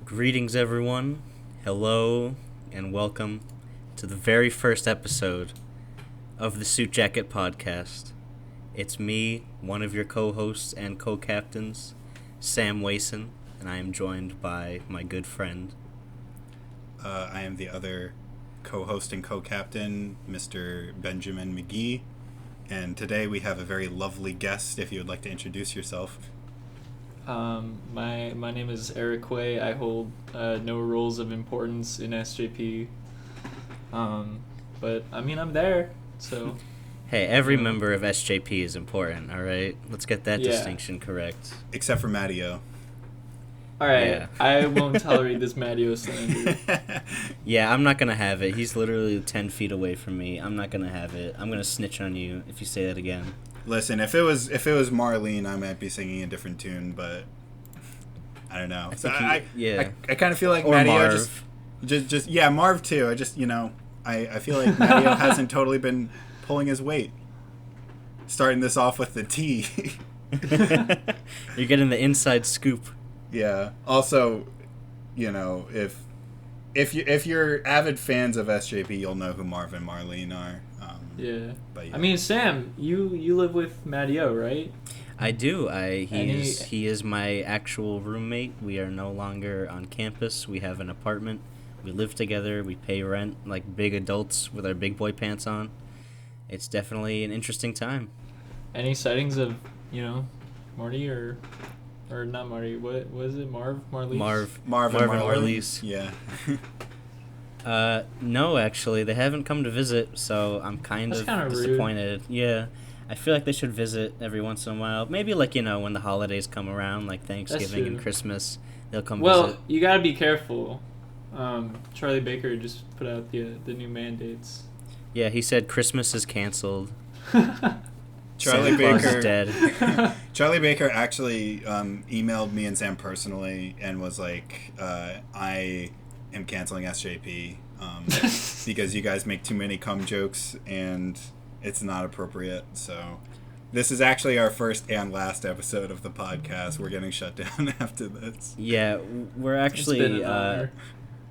Greetings, everyone. Hello, and welcome to the very first episode of the Suit Jacket Podcast. It's me, one of your co-hosts and co-captains, Sam Wason, and I am joined by my good friend. I am the other co-host and co-captain, Mr. Benjamin McGee, and today we have a very lovely guest. If you would like to introduce yourself. My name is Eric Way. I hold no roles of importance in SJP. But I mean, I'm there, so. Hey, every member of SJP is important, all right? Let's get that Yeah. distinction correct. Except for Matteo. All right, Yeah. I won't tolerate this Matteo slander. Yeah, I'm not going to have it. He's literally 10 feet away from me. I'm not going to have it. I'm going to snitch on you if you say that again. Listen, if it was Marlene, I might be singing a different tune, but I don't know. I kind of feel like Or Matteo Marv. just Marv too. I feel like Matteo hasn't totally been pulling his weight. Starting this off with the T. You're getting the inside scoop. Yeah. Also, if you're avid fans of SJP, you'll know who Marv and Marlene are. Yeah. But yeah. I mean, Sam, you live with Matteo, right? I do. He is my actual roommate. We are no longer on campus. We have an apartment. We live together. We pay rent like big adults with our big boy pants on. It's definitely an interesting time. Any sightings of, Marty or not Marty? What was it? Marlise? Marv and Marlise. Yeah. No, actually, they haven't come to visit, so I'm kind That's of kinda rude. disappointed. Yeah, I feel like they should visit every once in a while. Maybe when the holidays come around, like Thanksgiving and true. Christmas, they'll come Well, visit. you gotta be careful. Charlie Baker just put out the new mandates. Yeah, he said Christmas is canceled. Charlie Santa Claus is Baker. dead. Charlie Baker actually emailed me and Sam personally and was like, I am canceling SJP because you guys make too many cum jokes and it's not appropriate. So this is actually our first and last episode of the podcast. We're getting shut down after this. Yeah, we're It's actually been an honor.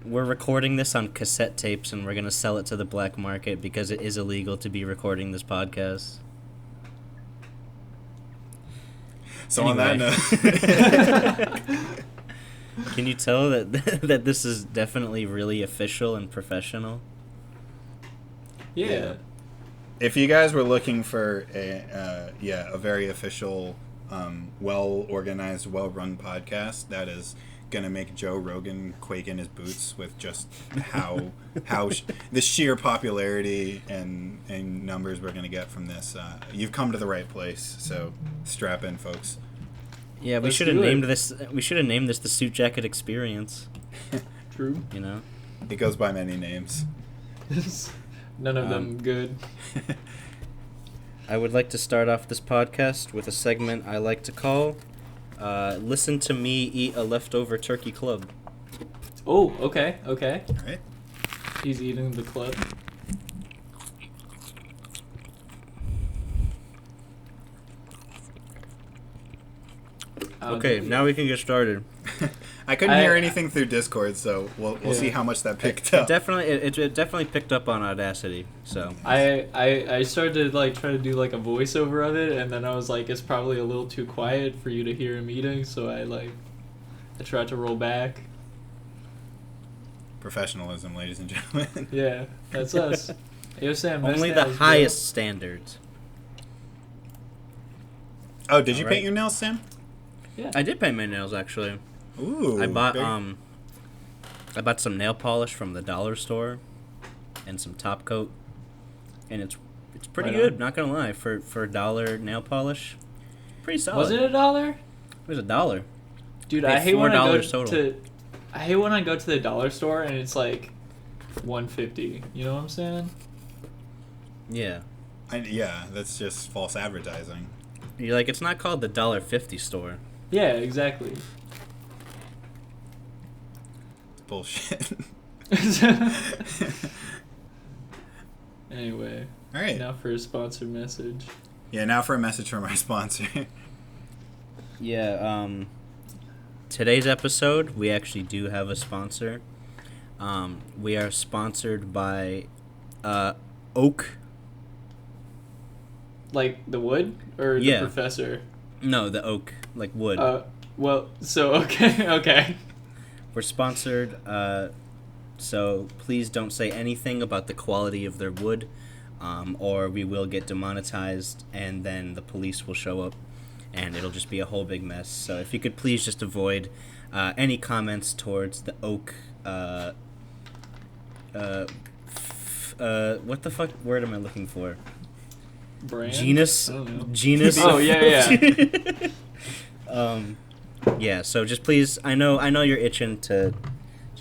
we're recording this on cassette tapes, and we're gonna sell it to the black market because it is illegal to be recording this podcast. So Anyway. on that note, Can you tell that that this is definitely really official and professional? Yeah. if you guys were looking for a very official, well organized, well run podcast that is gonna make Joe Rogan quake in his boots with just the sheer popularity and numbers we're gonna get from this, you've come to the right place. So strap in, folks. Yeah, we Let's should have do it. named this. We should have named this the Suit Jacket Experience. True. You know. It goes by many names. None of them good. I would like to start off this podcast with a segment I like to call "Listen to Me Eat a Leftover Turkey Club." Oh, okay. All right. He's eating the club. Okay, now we can get started. I couldn't hear anything through Discord, so we'll see how much that picked up. It definitely picked up on Audacity. So I started to try to do a voiceover of it, and then I was like, it's probably a little too quiet for you to hear him eating, so I tried to roll back. Professionalism, ladies and gentlemen. Yeah, that's us. Yo, Sam, best only the nails, bro. highest standards. Oh, did you All right. paint your nails, Sam? Yeah. I did paint my nails actually. Ooh. I bought very- I bought some nail polish from the dollar store and some top coat, and it's pretty Right good. on. Not gonna lie, for a dollar nail polish, pretty solid. Was it $1? It was $1. Dude, Paid I hate when I go $4 total. to the dollar store and it's like $1.50. You know what I'm saying? Yeah, that's just false advertising. you're like, it's not called the $1.50 store. Yeah, exactly. Bullshit. Anyway, All right. now for a sponsored message. Yeah, now for a message from our sponsor. Yeah, today's episode, we actually do have a sponsor. We are sponsored by Oak. Like the wood or Yeah. the professor? No, the oak, like wood. Well, so okay. We're sponsored, so please don't say anything about the quality of their wood, or we will get demonetized, and then the police will show up, and it'll just be a whole big mess. So if you could please just avoid any comments towards the oak, what the fuck word am I looking for? Brand? Genus? I don't know. Genus? Oh, yeah. Yeah, so just please, I know you're itching to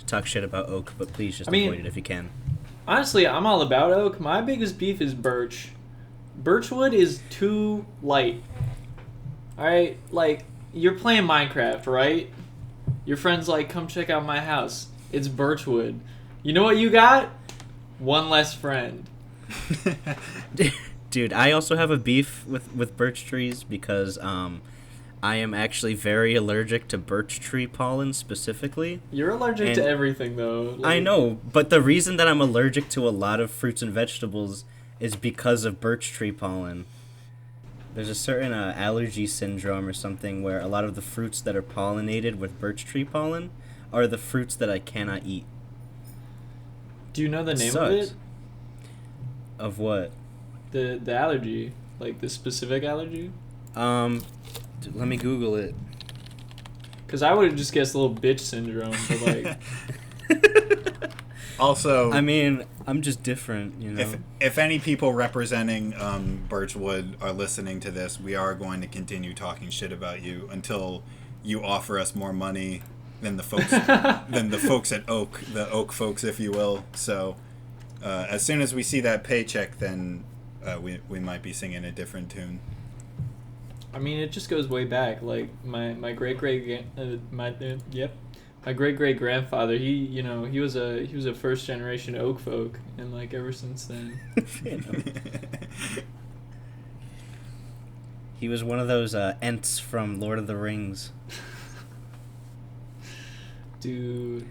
talk shit about oak, but please just avoid it if you can. Honestly, I'm all about oak. My biggest beef is birch. Birchwood is too light. Alright? Like, you're playing Minecraft, right? Your friend's like, come check out my house. It's birchwood. You know what you got? One less friend. Dude, I also have a beef with birch trees because I am actually very allergic to birch tree pollen specifically. You're allergic to everything, though. Like, I know, but the reason that I'm allergic to a lot of fruits and vegetables is because of birch tree pollen. There's a certain allergy syndrome or something where a lot of the fruits that are pollinated with birch tree pollen are the fruits that I cannot eat. Do you know the name Sucks. of it? Of what? The allergy. Like, the specific allergy? Let me Google it. Because I would have just guessed little bitch syndrome, but like... Also, I mean, I'm just different, you know. If any people representing Birchwood are listening to this, we are going to continue talking shit about you until you offer us more money than the folks at Oak, the Oak folks, if you will. So, as soon as we see that paycheck, then we might be singing a different tune. I mean, it just goes way back. Like my great great grandfather. He was a first generation Oak folk, and like ever since then. He was one of those Ents from Lord of the Rings. Dude,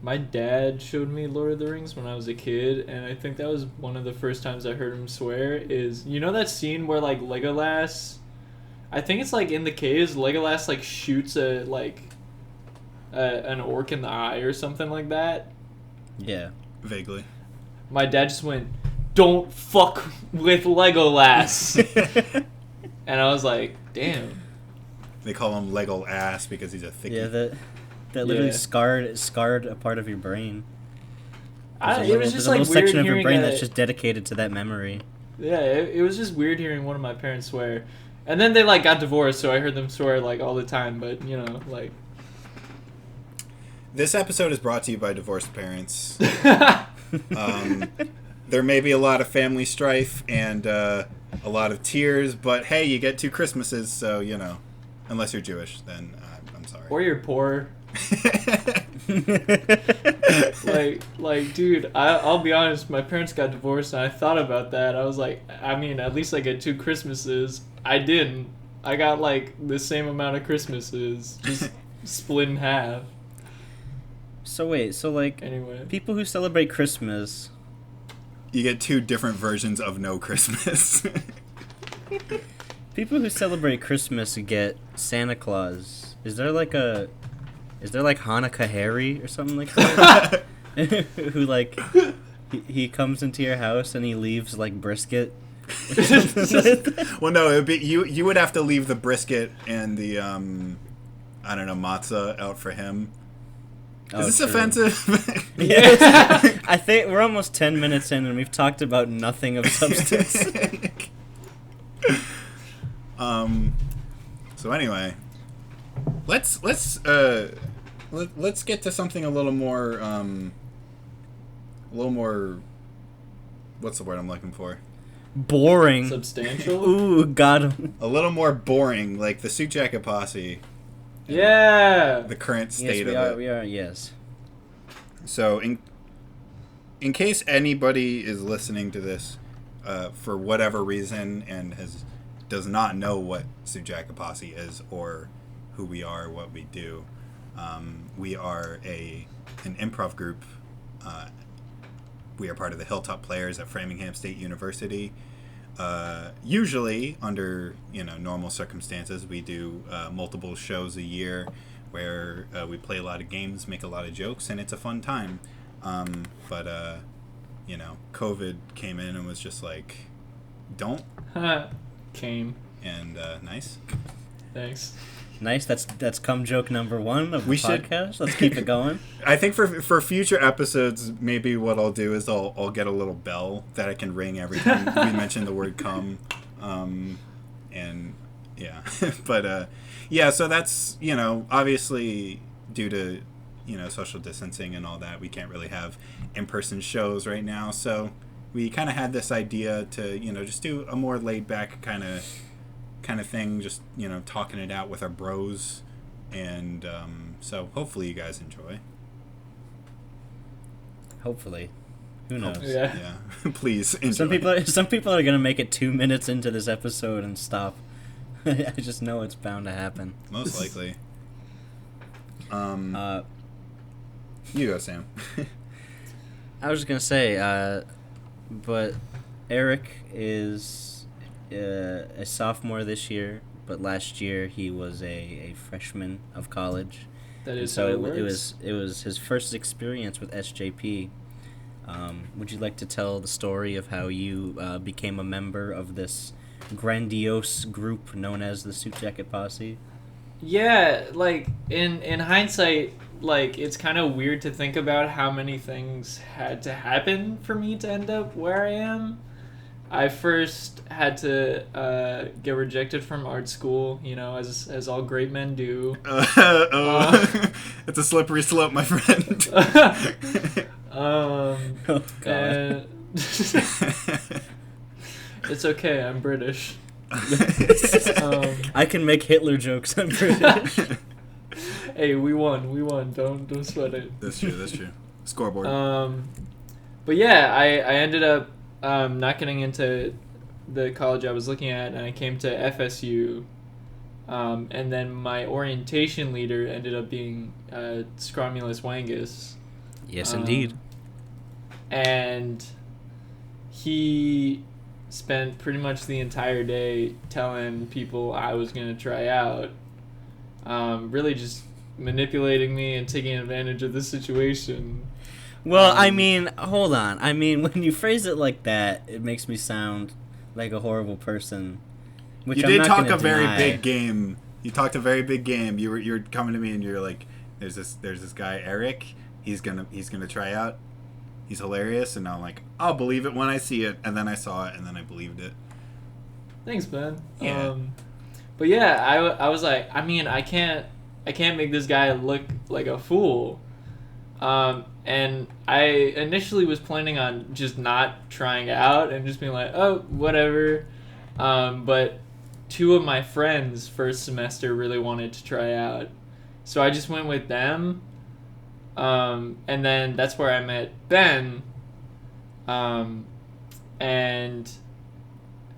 my dad showed me Lord of the Rings when I was a kid, and I think that was one of the first times I heard him swear. Is you know that scene where like Legolas, I think it's like in the caves, Legolas like shoots an orc in the eye or something like that. Yeah. Vaguely. My dad just went, "Don't fuck with Legolas," and I was like, "Damn." They call him Lego ass because he's a thickie. Yeah, that literally scarred a part of your brain. It was just there's a like little weird section of your hearing brain that's just dedicated to that memory. Yeah, it was just weird hearing one of my parents swear, and then they like got divorced, so I heard them swear like all the time. But you know, like. This episode is brought to you by divorced parents. There may be a lot of family strife and a lot of tears, but hey, you get 2 Christmases, so you know, unless you're Jewish, then I'm sorry. Or you're poor. like, dude, I'll be honest. My parents got divorced, and I thought about that. I was like, I mean, at least I get 2 Christmases. I didn't. I got like the same amount of Christmases, just split in half. So wait, Anyway, people who celebrate Christmas, You get 2 different versions of no Christmas. people who celebrate Christmas get Santa Claus. Is there like Hanukkah Harry or something like that? Who like he comes into your house and he leaves like brisket. Well, no, it'd be you would have to leave the brisket and the I don't know, matzah out for him. Is this true. offensive? Yeah, I think we're almost 10 minutes in and we've talked about nothing of substance. So anyway, let's get to something a little more what's the word I'm looking for? Boring. substantial. Ooh, got him. A little more boring, like the Suit Jacket Posse. Yeah. The current Yes, state we of are. it. We are. Yes. So, in case anybody is listening to this for whatever reason and does not know what Suit Jacket Posse is, or who we are, what we do. We are an improv group. We are part of the Hilltop Players at Framingham State University. Usually, under normal circumstances, we do multiple shows a year where we play a lot of games, make a lot of jokes, and it's a fun time. But COVID came in and was just like, don't. Came. And nice. Thanks. Nice. That's cum joke number 1 of the podcast. Let's keep it going. I think for future episodes, maybe what I'll do is I'll get a little bell that I can ring every time we mention the word cum. And yeah, but yeah. So that's obviously due to social distancing and all that, we can't really have in-person shows right now. So we kind of had this idea to just do a more laid back kind of thing, just talking it out with our bros, and so hopefully you guys enjoy. Hopefully, who knows? Yeah. Please enjoy. Some people are gonna make it 2 minutes into this episode and stop. I just know it's bound to happen. Most likely. You go, Sam. I was just gonna say, but Eric is a sophomore this year, but last year he was a freshman of college. That is so how it works. it was his first experience with SJP. Would you like to tell the story of how you became a member of this grandiose group known as the Suit Jacket Posse? Yeah, like in hindsight, like it's kind of weird to think about how many things had to happen for me to end up where I am. I first had to get rejected from art school, as all great men do. It's a slippery slope, my friend. Oh, God. It's okay, I'm British. I can make Hitler jokes. I'm British. Hey, we won. Don't sweat it. That's true. Scoreboard. But yeah, I ended up not getting into the college I was looking at, and I came to FSU. And then my orientation leader ended up being Scromulus Wangus. Yes, indeed. And he spent pretty much the entire day telling people I was going to try out. Really just manipulating me and taking advantage of the situation. Well, I mean, hold on. I mean, when you phrase it like that, it makes me sound like a horrible person. Which You I'm did not talk gonna a very deny. big game. You talked a very big game. You're coming to me and you're like, there's this guy Eric. He's gonna try out. He's hilarious, and I'm like, I'll believe it when I see it. And then I saw it, and then I believed it. Thanks, man. Yeah. But yeah, I was like, I mean, I can't make this guy look like a fool. And I initially was planning on just not trying out and just being like, oh, whatever. But 2 of my friends first semester really wanted to try out. So I just went with them. And then that's where I met Ben. And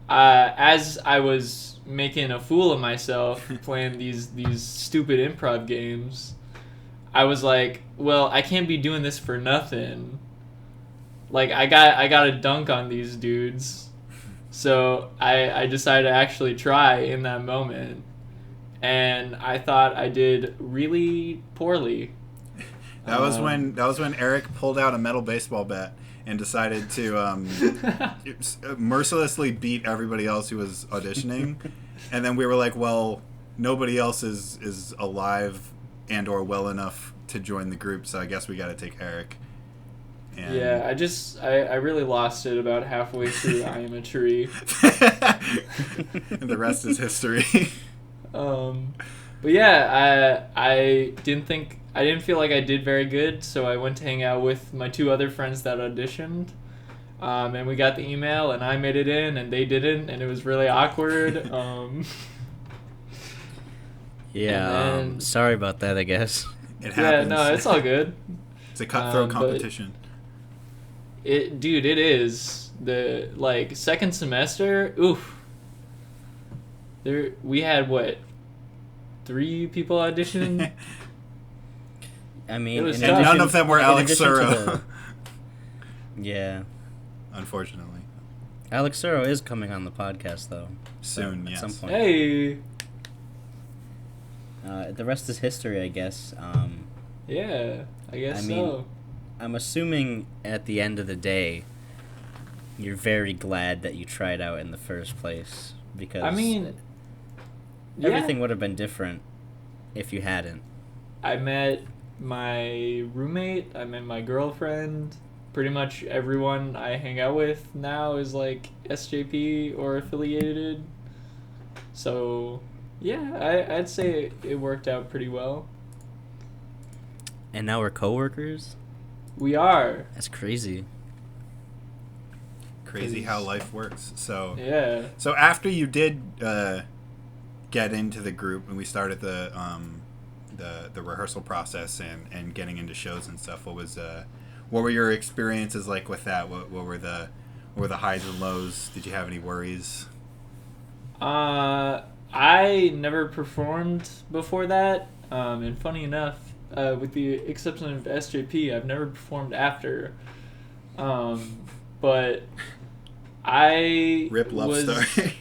as I was making a fool of myself playing these stupid improv games, I was like, well, I can't be doing this for nothing. Like, I got to dunk on these dudes. So I decided to actually try in that moment. And I thought I did really poorly. That was when Eric pulled out a metal baseball bat and decided to mercilessly beat everybody else who was auditioning. And then we were like, well, nobody else is alive and or well enough to join the group, so I guess we got to take Eric. And yeah, I really lost it about halfway through I Am a Tree. and the rest is history. But yeah, I didn't feel like I did very good, so I went to hang out with my 2 other friends that auditioned. And we got the email, and I made it in, and they didn't, and it was really awkward. Yeah, sorry about that, I guess. It happens. Yeah, no, it's all good. It's a cutthroat competition. It is. The, second semester, oof. We had, 3 people auditioned. I mean, It was in tough. None of them were in Alex addition to Suro. Yeah. Unfortunately. Alex Suro is coming on the podcast, though. Soon, at yes. some point. Hey. The rest is history, I guess. Yeah, I guess I mean, so. I'm assuming at the end of the day, you're very glad that you tried out in the first place, because I mean, yeah. everything would have been different if you hadn't. I met my roommate, I met my girlfriend. Pretty much everyone I hang out with now is like SJP or affiliated. So, yeah, I'd say it worked out pretty well. And now we're coworkers? We are. That's crazy. Crazy how life works. So Yeah. So after you did get into the group and we started the rehearsal process and getting into shows and stuff, what were your experiences like with that? What were the highs and lows? Did you have any worries? I never performed before that. And funny enough, with the exception of SJP, I've never performed after. But I Rip love was story.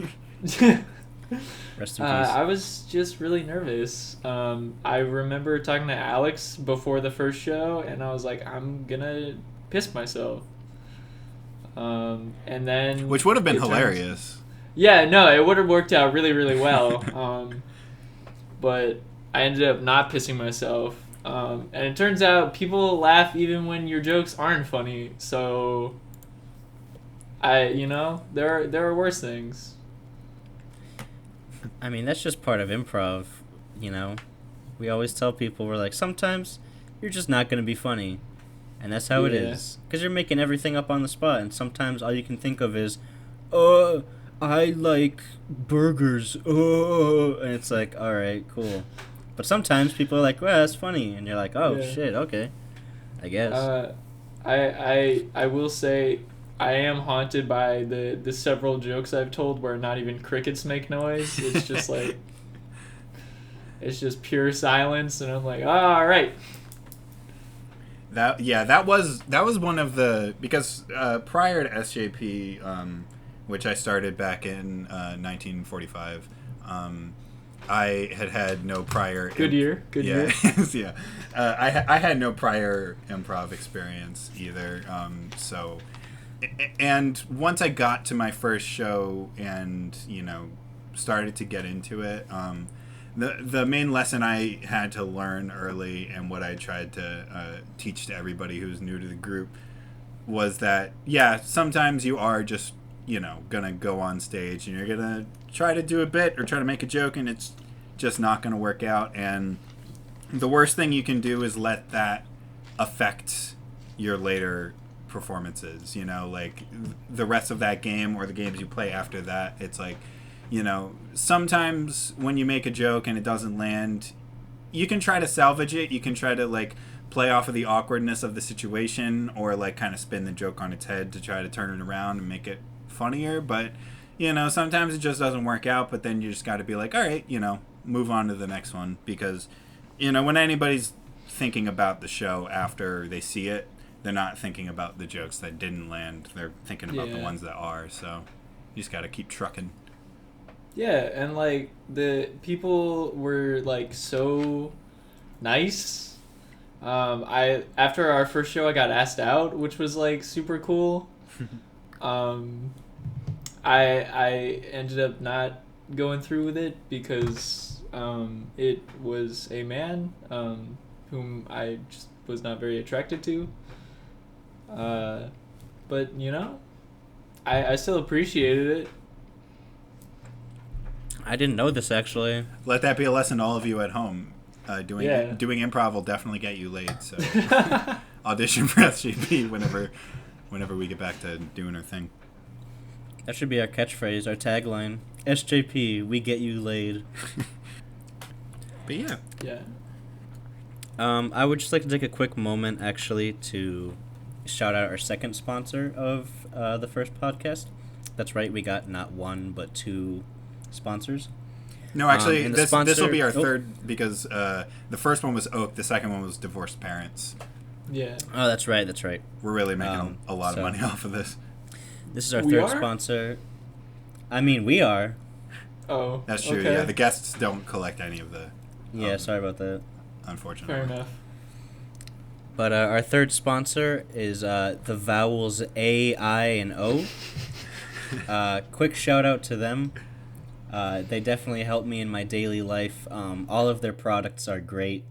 Rest in peace. I was just really nervous. I remember talking to Alex before the first show, and I was like, I'm gonna piss myself. And then Which would have been it turns- hilarious. Yeah, no, it would have worked out really, really well. But I ended up not pissing myself. And it turns out people laugh even when your jokes aren't funny. So, there are worse things. I mean, that's just part of improv, you know? We always tell people, we're like, sometimes you're just not going to be funny. And that's how it Yeah. is. Because you're making everything up on the spot, and sometimes all you can think of is, I like burgers. And it's like, alright, cool. But sometimes people are like, well, that's funny. And you're like, oh, Yeah. shit, okay. I guess. I will say I am haunted by the several jokes I've told where not even crickets make noise. It's just like it's just pure silence, and I'm like, oh, all right. That was one of the, because prior to SJP, which I started back in 1945, I had no prior. Good year. Yeah. I had no prior improv experience either. And once I got to my first show and started to get into it, the main lesson I had to learn early, and what I tried to teach to everybody who's new to the group, was that sometimes you are just gonna go on stage and you're gonna try to do a bit or try to make a joke, and it's just not gonna work out. And the worst thing you can do is let that affect your later performances. Like the rest of that game or the games you play after that. It's like, sometimes when you make a joke and it doesn't land, you can try to salvage it. You can try to like play off of the awkwardness of the situation, or like kind of spin the joke on its head to try to turn it around and make it funnier. But sometimes it just doesn't work out. But then you just got to be like, all right, move on to the next one, because when anybody's thinking about the show after they see it, they're not thinking about the jokes that didn't land. They're thinking about the ones that are. So you just got to keep trucking. Yeah, and like the people were like so nice. After our first show, I got asked out, which was like super cool. I ended up not going through with it because it was a man whom I just was not very attracted to. But I still appreciated it. I didn't know this, actually. Let that be a lesson to all of you at home. Doing improv will definitely get you laid. So audition for SJP whenever we get back to doing our thing. That should be our catchphrase, our tagline. SJP, we get you laid. But yeah. Yeah. I would just like to take a quick moment, actually, to shout out our second sponsor of the first podcast. That's right, we got not one, but two sponsors. No, actually, And the this will sponsor- be our oh. third because the first one was Oak, the second one was Divorced Parents. Yeah. Oh, that's right. That's right. We're really making a lot of so- money off of this. This is our We third are? sponsor. I mean, we are. Oh. That's true. Okay. Yeah, the guests don't collect any of the. Yeah, sorry about that. Unfortunately. Fair enough. But our third sponsor is the vowels A, I, and O. Quick shout out to them. They definitely help me in my daily life. All of their products are great.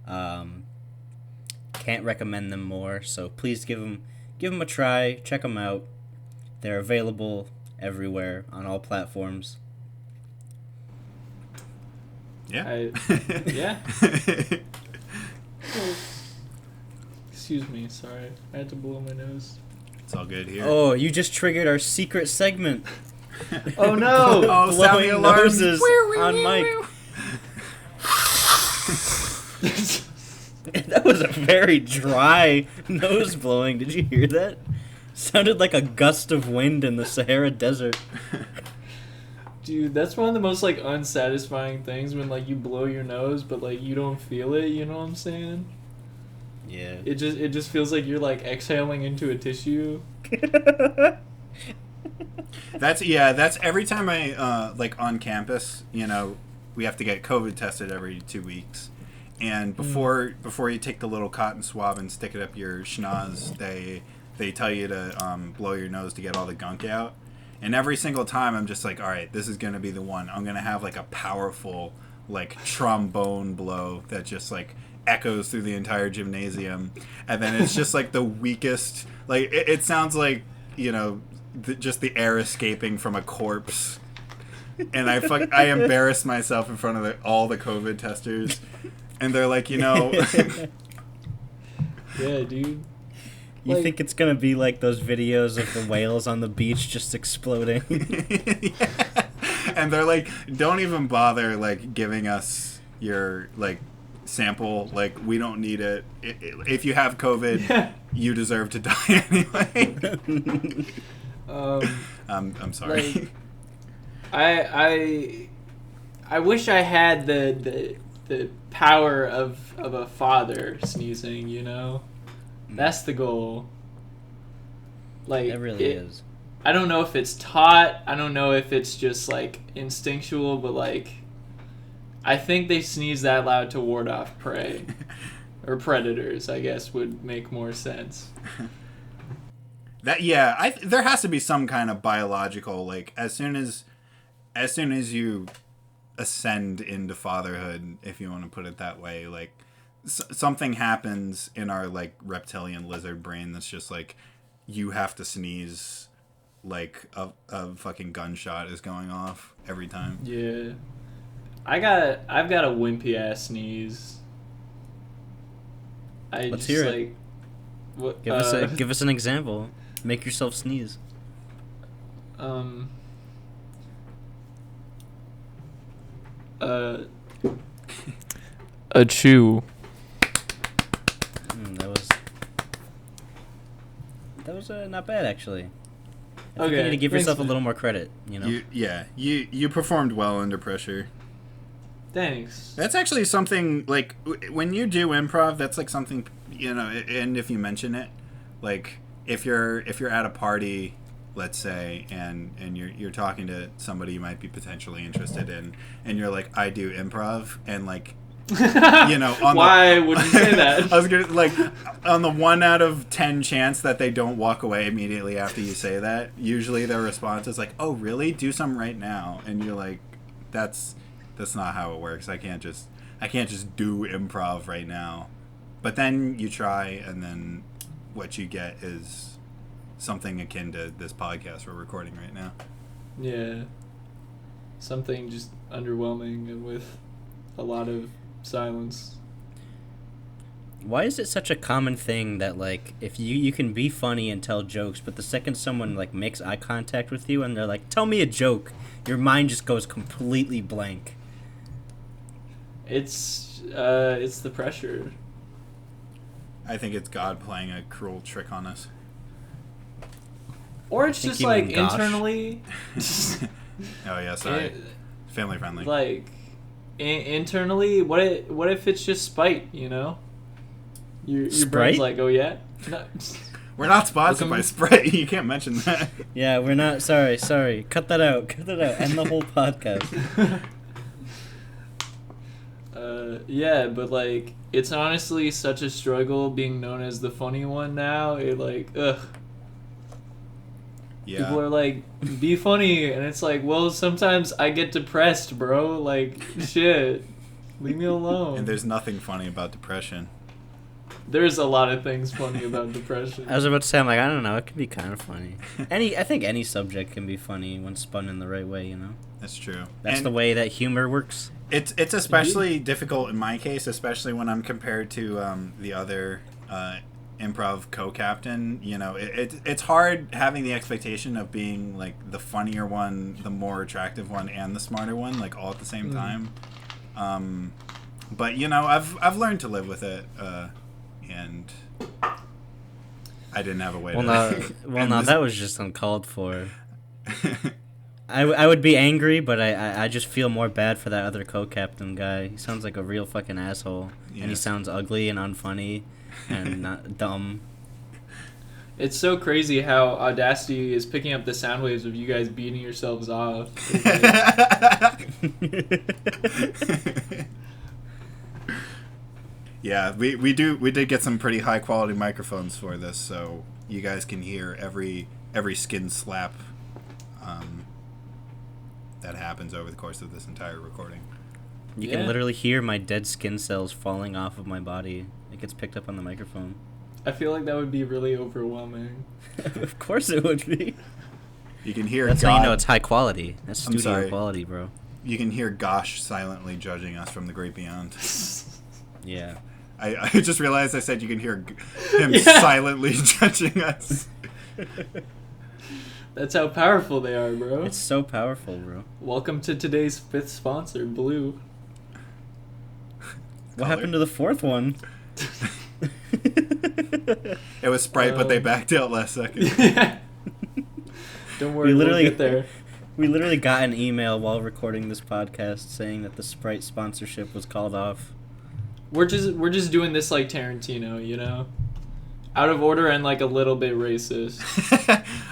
Can't recommend them more. So please give them a try. Check them out. They're available everywhere on all platforms. Yeah. Yeah. Excuse me. Sorry. I had to blow my nose. It's all good here. Oh, you just triggered our secret segment. Oh no! Oh, sound the Blowing alarms. noses on mic. That was a very dry nose blowing. Did you hear that? Sounded like a gust of wind in the Sahara Desert. Dude, that's one of the most like unsatisfying things when like you blow your nose but like you don't feel it, you know what I'm saying? Yeah. It just feels like you're like exhaling into a tissue. That's every time I like on campus, you know, we have to get COVID tested every 2 weeks. And before you take the little cotton swab and stick it up your schnoz, they tell you to blow your nose to get all the gunk out. And every single time I'm just like, all right, this is going to be the one. I'm going to have like a powerful like trombone blow that just like echoes through the entire gymnasium. And then it's just like the weakest, like it sounds like, you know, just the air escaping from a corpse. And I embarrassed myself in front of all the COVID testers. And they're like, you know. Yeah, dude. You Like- think it's gonna be like those videos of the whales on the beach just exploding? Yeah. And they're like, don't even bother like giving us your like sample. Like, we don't need it. If you have COVID, Yeah. you deserve to die anyway. I'm sorry. Like, I wish I had the power of a father sneezing, you know? That's the goal. Like It really is. I don't know if it's taught. I don't know if it's just like instinctual, but like I think they sneeze that loud to ward off prey or predators, I guess would make more sense. There has to be some kind of biological, like as soon as you ascend into fatherhood, if you want to put it that way, like something happens in our like reptilian lizard brain that's just like you have to sneeze like a fucking gunshot is going off every time. Yeah. I've got a wimpy ass sneeze. Let's hear it. like, what, Give us an example. Make yourself sneeze. A chew. That was not bad actually. I think Okay, you need to give thanks, yourself a man. little more credit. You know. You performed well under pressure. Thanks. That's actually something like when you do improv. That's like something, you know. And if you mention it, like if you're at a party, let's say, and you're talking to somebody you might be potentially interested in, and you're like, I do improv, and like, you know, Why would you say that? I was gonna like on the 1 out of 10 chance that they don't walk away immediately after you say that. Usually their response is like, "Oh, really? Do some right now," and you're like, "That's not how it works. I can't just do improv right now." But then you try, and then what you get is something akin to this podcast we're recording right now. Yeah. Something just underwhelming and with a lot of silence. Why is it such a common thing that like if you can be funny and tell jokes, but the second someone like makes eye contact with you and they're like, "Tell me a joke," your mind just goes completely blank. It's the pressure. I think it's God playing a cruel trick on us. Or it's Think just you like mean gosh? internally. Oh yeah, sorry. Family friendly. Like, internally, what if it's just spite? You know, your Sprite? brain's like, oh yeah. No. We're not sponsored by Sprite. You can't mention that. Yeah, we're not. Sorry. Cut that out. End the whole podcast. Yeah, but like, it's honestly such a struggle being known as the funny one now. It like, ugh. Yeah. People are like, be funny, and it's like, well, sometimes I get depressed, bro. Like, shit, leave me alone. And there's nothing funny about depression. There's a lot of things funny about depression. I was about to say, I'm like, I don't know, it can be kind of funny. I think any subject can be funny when spun in the right way, you know? That's true. That's And the way that humor works. It's especially difficult in my case, especially when I'm compared to the other improv co-captain. You know, it's hard having the expectation of being like the funnier one, the more attractive one, and the smarter one, like all at the same time. But you know, I've learned to live with it, and I didn't have a way to. That was just uncalled for. I would be angry, but I just feel more bad for that other co-captain guy. He sounds like a real fucking asshole, and he sounds ugly and unfunny and not dumb. It's so crazy how Audacity is picking up the sound waves of you guys beating yourselves off. Yeah, we did get some pretty high quality microphones for this, so you guys can hear every skin slap that happens over the course of this entire recording. You can literally hear my dead skin cells falling off of my body. It gets picked up on the microphone. I feel like that would be really overwhelming. Of course it would be. You can hear. That's how you know it's high quality. That's studio quality, bro. You can hear Gosh silently judging us from the great beyond. Yeah. I just realized I said you can hear him silently judging us. That's how powerful they are, bro. It's so powerful, bro. Welcome to today's 5th sponsor, Blue. What happened to the 4th one? It was Sprite, but they backed out last second. Don't worry, we'll get there. We literally got an email while recording this podcast saying that the Sprite sponsorship was called off. We're just doing this like Tarantino, you know? Out of order and like a little bit racist.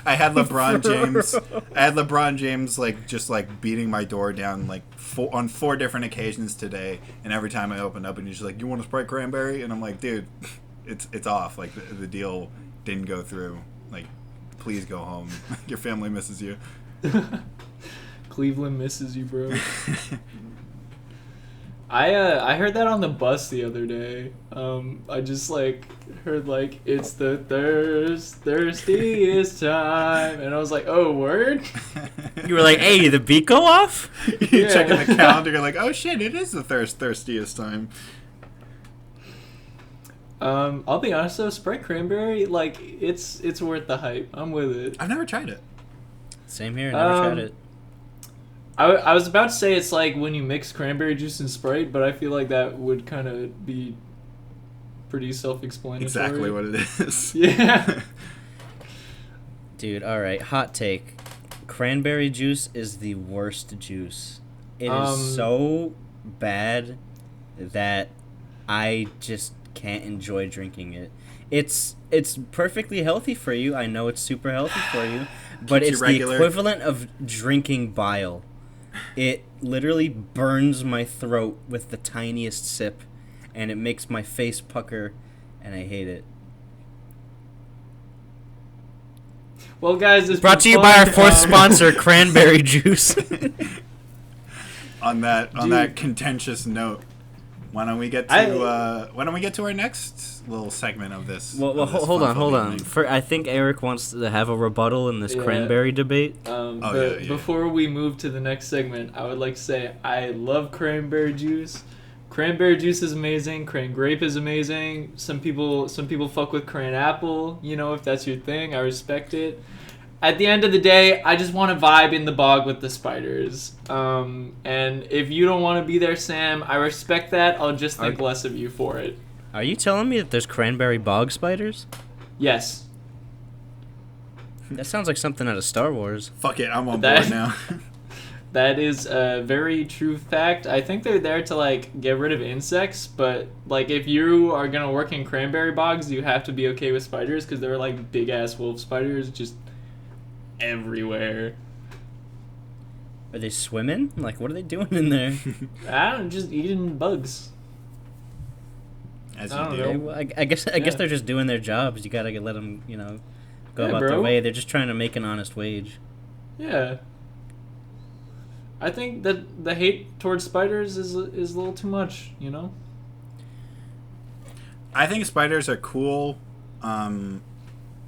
I had LeBron James like just like beating my door down like on 4 different occasions today, and every time I opened up and he's just like, "You want a Sprite cranberry?" And I'm like, "Dude, it's off. Like the deal didn't go through. Like, please go home. Your family misses you." Cleveland misses you, bro. I heard that on the bus the other day. I just like heard like it's the thirstiest time, and I was like, oh, word. You were like, hey, did the beat go off? You checking the calendar, you're like, oh shit, it is the thirstiest time. I'll be honest though, Sprite cranberry, like it's worth the hype. I'm with it. I've never tried it. Same here. Never tried it. I was about to say it's like when you mix cranberry juice and Sprite, but I feel like that would kind of be pretty self-explanatory. Exactly what it is. Yeah. Dude, alright, hot take. Cranberry juice is the worst juice. It is so bad that I just can't enjoy drinking it. It's perfectly healthy for you. I know it's super healthy for you, but it's the equivalent of drinking bile. It literally burns my throat with the tiniest sip, and it makes my face pucker, and I hate it. Well, guys, it's brought to you by our 4th sponsor, Cranberry Juice. on that contentious note, why don't we get to our next little segment of this? Well, hold on. I think Eric wants to have a rebuttal in this cranberry debate. Before we move to the next segment, I would like to say I love cranberry juice. Cranberry juice is amazing. Cran grape is amazing. Some people fuck with cran apple. You know, if that's your thing, I respect it. At the end of the day, I just want to vibe in the bog with the spiders. And if you don't want to be there, Sam, I respect that. I'll just think less of you for it. Are you telling me that there's cranberry bog spiders? Yes. That sounds like something out of Star Wars. Fuck it, I'm on board now. That is a very true fact. I think they're there to like get rid of insects, but like if you are gonna work in cranberry bogs, you have to be okay with spiders because they're like big ass wolf spiders just everywhere. Are they swimming? Like, what are they doing in there? I don't just eating bugs. As I you don't do. know. Okay, well, I guess they're just doing their jobs. You gotta let them, go Yeah, about their bro. way. They're just trying to make an honest wage. Yeah. I think that the hate towards spiders is a little too much, you know? I think spiders are cool, and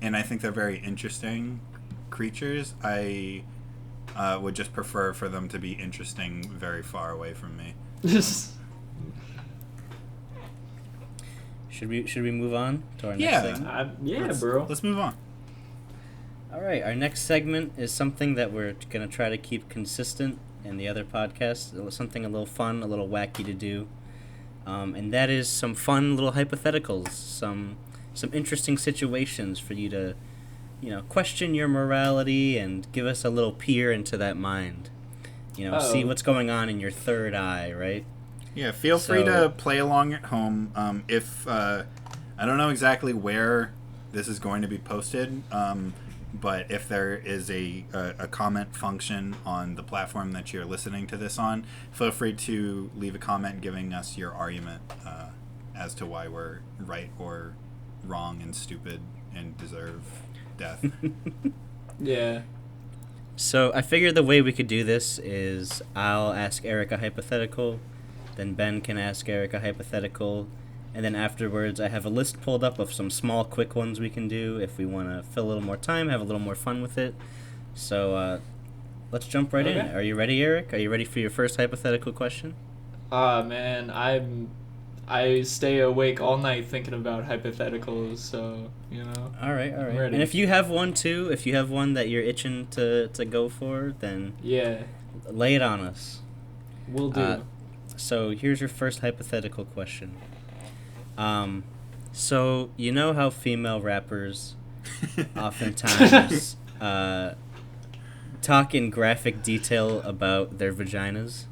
I think they're very interesting creatures. I would just prefer for them to be interesting very far away from me. Should we move on to our next Yeah. segment? Yeah, bro. Let's move on. All right, our next segment is something that we're gonna try to keep consistent in the other podcasts. It was something a little fun, a little wacky to do, and that is some fun little hypotheticals, some interesting situations for you to, question your morality and give us a little peer into that mind. See what's going on in your third eye, right? Yeah, feel free to play along at home. If I don't know exactly where this is going to be posted, but if there is a comment function on the platform that you're listening to this on, feel free to leave a comment giving us your argument as to why we're right or wrong and stupid and deserve death. Yeah. So I figured the way we could do this is I'll ask Eric a hypothetical, then Ben can ask Eric a hypothetical, and then afterwards I have a list pulled up of some small quick ones we can do if we want to fill a little more time, have a little more fun with it. So let's jump right in. Are you ready, Eric? Are you ready for your first hypothetical question? Man, I stay awake all night thinking about hypotheticals, so, All right. ready. And if you have one too, if you have one that you're itching to go for, then Yeah, lay it on us. we'll do. So here's your first hypothetical question. So you know how female rappers oftentimes talk in graphic detail about their vaginas?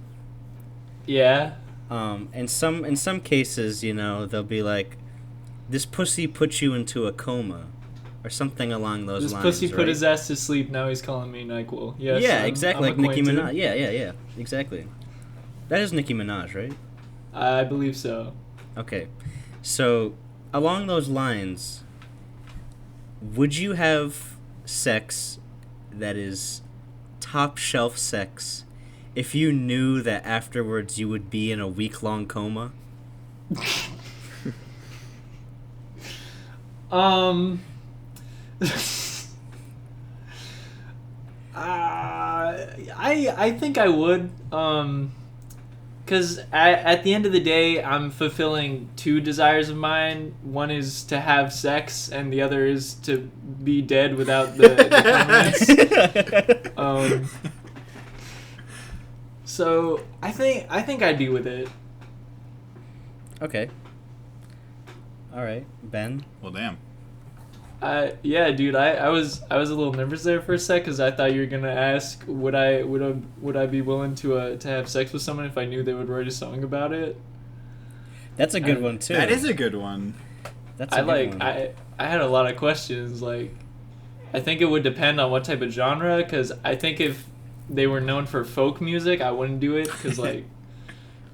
Yeah. In some cases, they'll be like, "This pussy put you into a coma," or something along those This lines. pussy put right? his ass to sleep, now he's calling me NyQuil. Yes, Yeah, I'm exactly. Like Nicki acquainted. Minaj. Yeah. Exactly. That is Nicki Minaj, right? I believe so. Okay. So, along those lines, would you have sex that is top shelf sex if you knew that afterwards you would be in a week-long coma? I think I would, because at the end of the day, I'm fulfilling two desires of mine. One is to have sex, and the other is to be dead without the comments. So I think I'd be with it. Okay. All right, Ben. Well, damn. Yeah, dude, I was a little nervous there for a sec because I thought you were gonna ask would I be willing to have sex with someone if I knew they would write a song about it. That's a good one too. That is a good one. That's a good one. I had a lot of questions. Like, I think it would depend on what type of genre. Because I think if they were known for folk music, I wouldn't do it. Because like,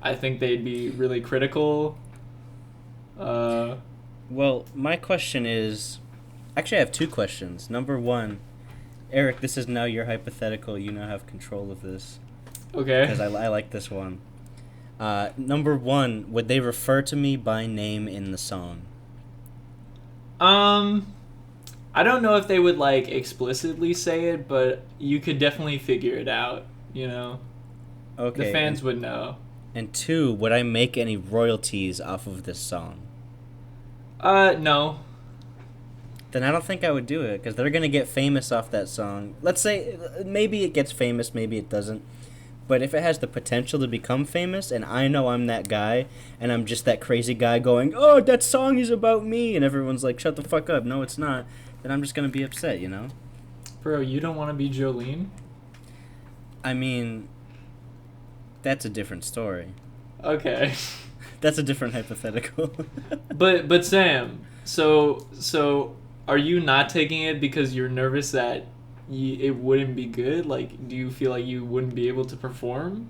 I think they'd be really critical. Well, my question is, actually, I have two questions. Number one, Eric, this is now your hypothetical. You now have control of this Okay. because I like this one. Number one, would they refer to me by name in the song? I don't know if they would like explicitly say it, but you could definitely figure it out. Okay. The fans would know. And two, would I make any royalties off of this song? No. Then I don't think I would do it because they're gonna get famous off that song. Let's say maybe it gets famous, maybe it doesn't. But if it has the potential to become famous, and I know I'm that guy, and I'm just that crazy guy going, "Oh, that song is about me," and everyone's like, "Shut the fuck up!" No, it's not. Then I'm just gonna be upset, Bro, you don't want to be Jolene? I mean, That's a different story. Okay. That's a different hypothetical. But Sam, so are you not taking it because you're nervous that it wouldn't be good? Like, do you feel like you wouldn't be able to perform?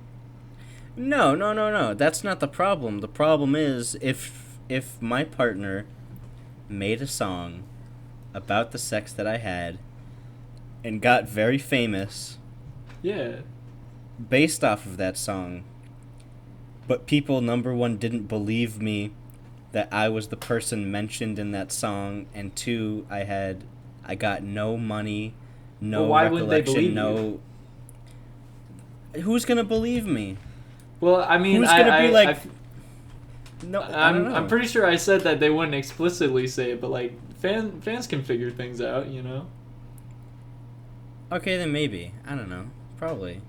No. That's not the problem. The problem is if my partner made a song about the sex that I had and got very famous Yeah. based off of that song, but people, number one, didn't believe me that I was the person mentioned in that song, and two, I got no money, no Well, why wouldn't they recollection, believe no. Who's gonna believe me? Well, I mean, Who's gonna be like? No, I don't know. I'm pretty sure I said that they wouldn't explicitly say it, but like fans can figure things out, you know. Okay, then maybe. I don't know. Probably.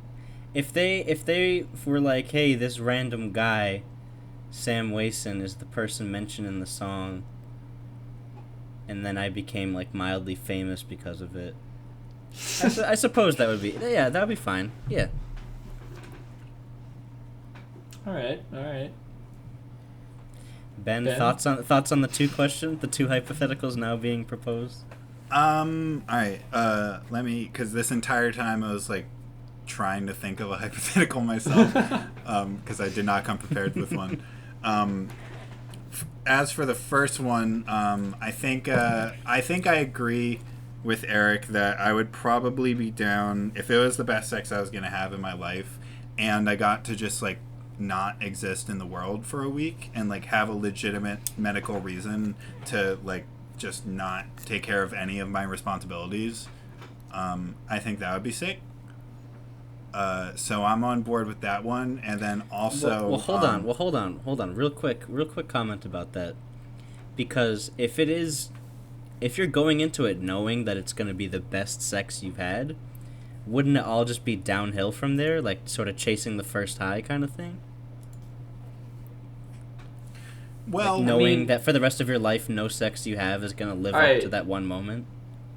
If they were like, hey, this random guy, Sam Wason, is the person mentioned in the song, and then I became like mildly famous because of it, I suppose that would be that would be fine. Yeah. All right. Ben, Ben? thoughts on the two hypotheticals now being proposed? All right. Let me, because this entire time I was like trying to think of a hypothetical myself, because I did not come prepared with one. As for the first one, I think I agree with Eric that I would probably be down if it was the best sex I was gonna have in my life, and I got to just like not exist in the world for a week and like have a legitimate medical reason to like just not take care of any of my responsibilities. I think that would be sick. So I'm on board with that one, and then also. Well, hold on. Real quick comment about that, because if you're going into it knowing that it's going to be the best sex you've had, wouldn't it all just be downhill from there, like sort of chasing the first high kind of thing? Well, like knowing that for the rest of your life, no sex you have is going to live up to that one moment.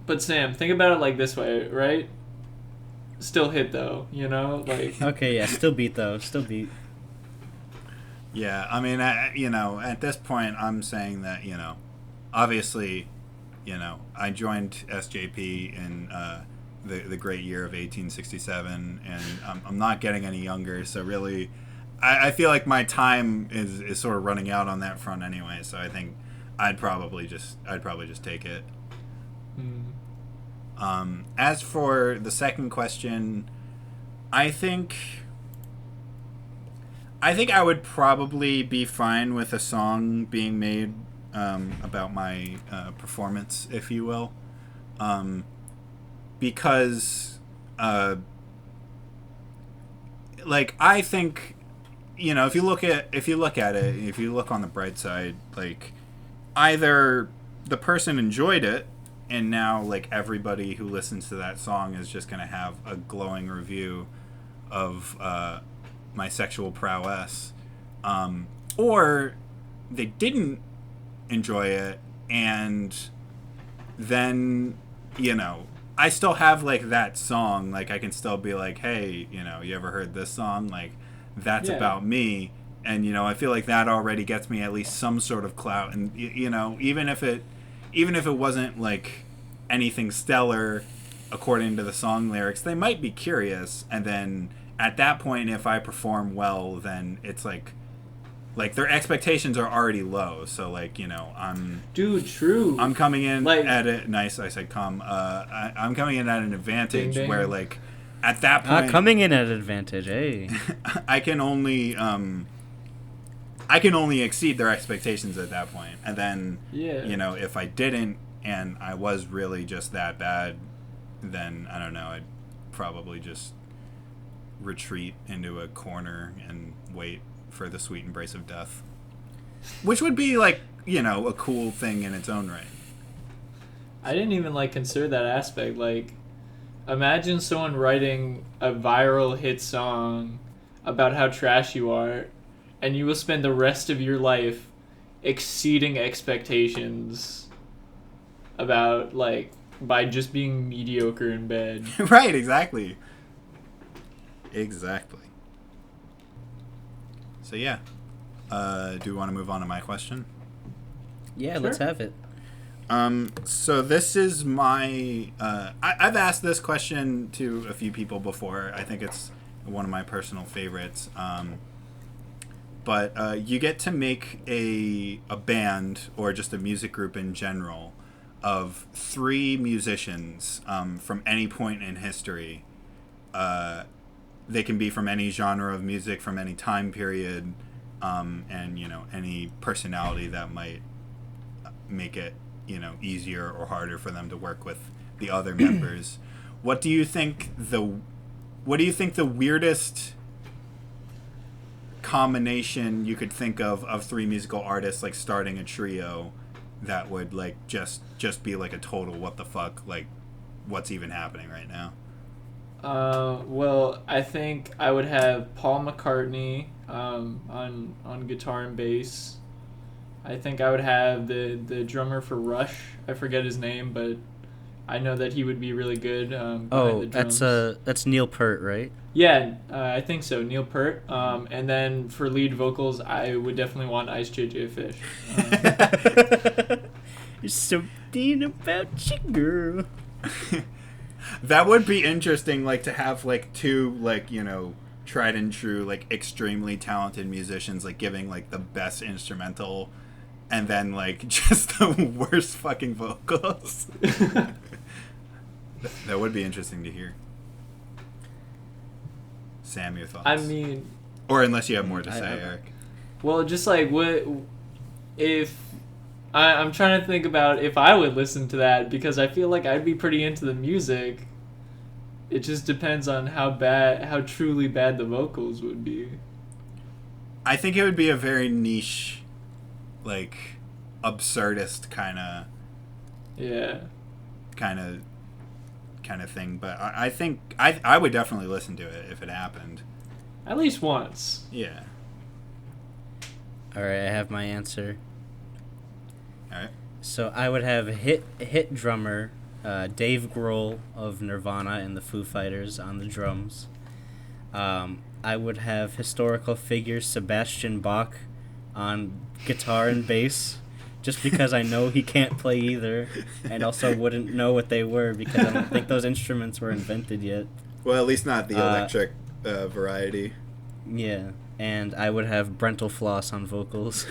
But Sam, think about it like this way, right? Still hit though, you know, like. Okay, yeah, still beat. Yeah, I mean, at this point, I'm saying that obviously, I joined SJP in the great year of 1867, and I'm not getting any younger, so really, I feel like my time is sort of running out on that front anyway. So I think I'd probably just take it. As for the second question, I think I would probably be fine with a song being made about my performance, if you will, because like I think if you look at it, if you look on the bright side, like either the person enjoyed it, and now like everybody who listens to that song is just gonna have a glowing review of my sexual prowess, or they didn't enjoy it, and then I still have like that song, like I can still be like, hey, you ever heard this song? Like that's about me, and I feel like that already gets me at least some sort of clout, and even if it wasn't like anything stellar according to the song lyrics, they might be curious, and then at that point, if I perform well, then it's like their expectations are already low. So like True. I'm coming in like, at it. Nice, I said come. I'm coming in at an advantage ding, ding. where like at that point, coming in at an advantage. Hey, I can only exceed their expectations at that point, and then if I didn't and I was really just that bad, then I don't know, I'd probably just retreat into a corner and wait for the sweet embrace of death, which would be like a cool thing in its own right. I didn't even like consider that aspect. Like, imagine someone writing a viral hit song about how trash you are, and you will spend the rest of your life exceeding expectations about by just being mediocre in bed. Right, exactly. So yeah. Do we want to move on to my question? Yeah, Sure. let's have it. So this is my... I've asked this question to a few people before. I think it's one of my personal favorites. But you get to make a band or just a music group in general of 3 musicians from any point in history. They can be from any genre of music, from any time period, and, you know, any personality that might make it, you know, easier or harder for them to work with the other members. What do you think the weirdest combination you could think of 3 musical artists, like, starting a trio that would, like, just be like a total what the fuck, like, what's even happening right now? Well, I think I would have Paul McCartney on guitar and bass. I think I would have the drummer for Rush. I forget his name, but I know that he would be really good. Behind the drums. That's Neil Peart, right? Yeah, I think so. Neil Peart. And then for lead vocals, I would definitely want Ice JJ Fish. There's something about you, girl. That would be interesting, like, to have, like, 2, like, you know, tried and true, like, extremely talented musicians, like, giving, like, the best instrumental, and then, like, just the worst fucking vocals. That would be interesting to hear. Sam, your thoughts? I mean, or unless you have more to say, Eric. well, just like what if I'm trying to think about if I would listen to that, because I feel like I'd be pretty into the music. It just depends on how truly bad the vocals would be. I think it would be a very niche, like, absurdist kind of thing. But I think I would definitely listen to it if it happened. At least once. Yeah. All right, I have my answer. All right. So I would have hit drummer Dave Grohl of Nirvana and the Foo Fighters on the drums. I would have historical figure Sebastian Bach on guitar and bass, just because I know he can't play either, and also wouldn't know what they were because I don't think those instruments were invented yet. Well, at least not the electric variety. Yeah, and I would have Brental Floss on vocals.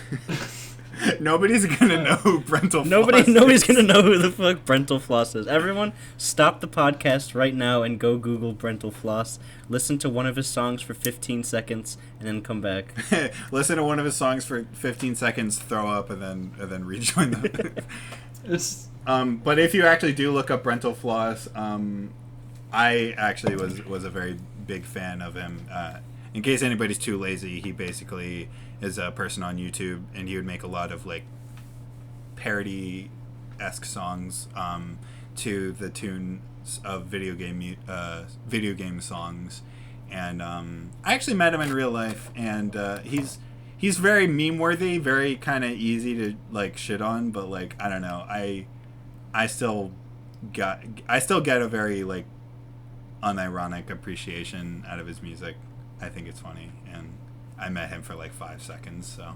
Nobody's gonna know who Brental Floss Nobody's is. gonna know who the fuck Brental Floss is. Everyone, stop the podcast right now and go Google Brental Floss. Listen to one of his songs for 15 seconds and then come back. Listen to one of his songs for 15 seconds, throw up, and then rejoin them. But if you actually do look up Brental Floss, I actually was a very big fan of him. In case anybody's too lazy, he basically is a person on YouTube, and he would make a lot of, like, parody-esque songs to the tunes of video game songs. And I actually met him in real life, and he's very meme-worthy, very kind of easy to, like, shit on, but, like, I don't know, I still get a very, like, unironic appreciation out of his music. I think it's funny, and I met him for like 5 seconds, so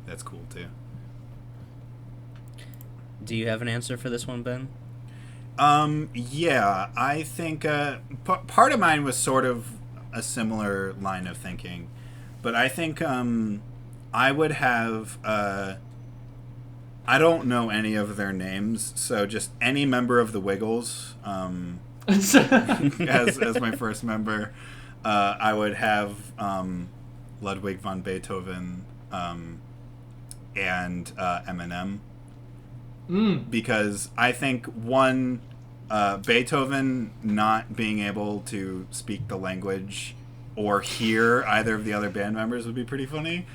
that's cool too. Do you have an answer for this one, Ben? Yeah, I think part of mine was sort of a similar line of thinking, but I think I would have I don't know any of their names, so just any member of the Wiggles as my first member. I would have Ludwig von Beethoven and Eminem. Because I think, one, Beethoven not being able to speak the language or hear either of the other band members would be pretty funny.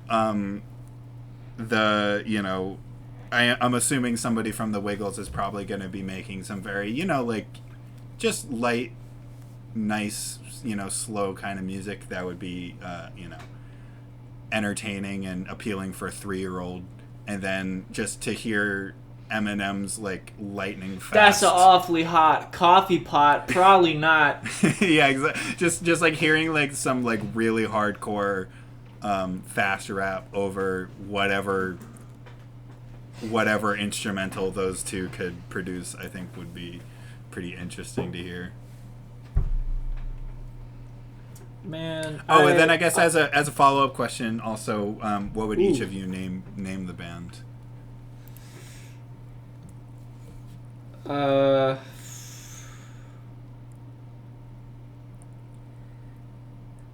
I'm assuming somebody from the Wiggles is probably going to be making some very, like, just light, nice, slow kind of music that would be, entertaining and appealing for a 3-year-old. And then just to hear Eminem's, like, lightning fast. That's an awfully hot coffee pot. Probably not. Yeah, exactly. Just like hearing, like, some, like, really hardcore fast rap over whatever instrumental those two could produce, I think would be pretty interesting to hear. Man. And then I guess as a follow up question, also, what would each of you name the band?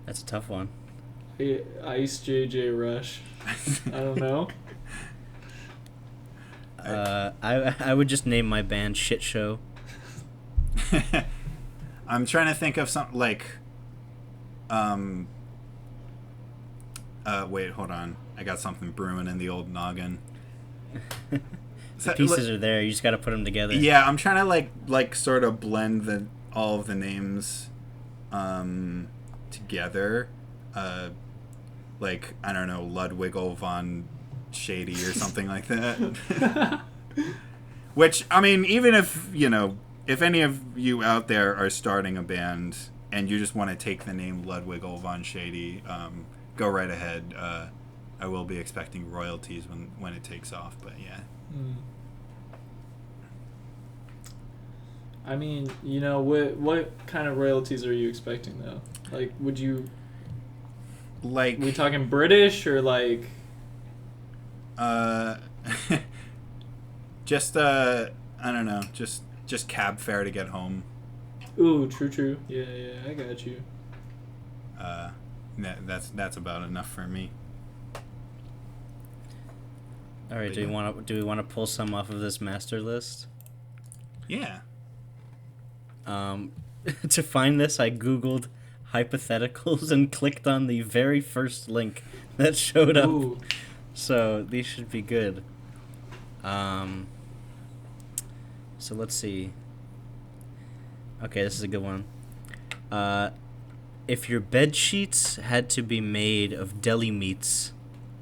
That's a tough one. Ice JJ Rush. I don't know. I would just name my band Shit Show. I'm trying to think of something like, wait, hold on. I got something brewing in the old noggin. The pieces are there. You just got to put them together. Yeah, I'm trying to like sort of blend all of the names, together. Like, I don't know, Ludwigel von Shady or something like that. Which, I mean, even if, if any of you out there are starting a band and you just want to take the name Ludwigel von Shady, go right ahead. I will be expecting royalties when it takes off, but yeah. I mean, what kind of royalties are you expecting, though? Like, would you... Like... we talking British, or like... just, I don't know, just cab fare to get home. Ooh, true. Yeah, I got you. That's about enough for me. All right, do we want to pull some off of this master list? Yeah. To find this, I googled hypotheticals and clicked on the very first link that showed up. Ooh. So these should be good. So let's see. Okay, this is a good one. If your bed sheets had to be made of deli meats,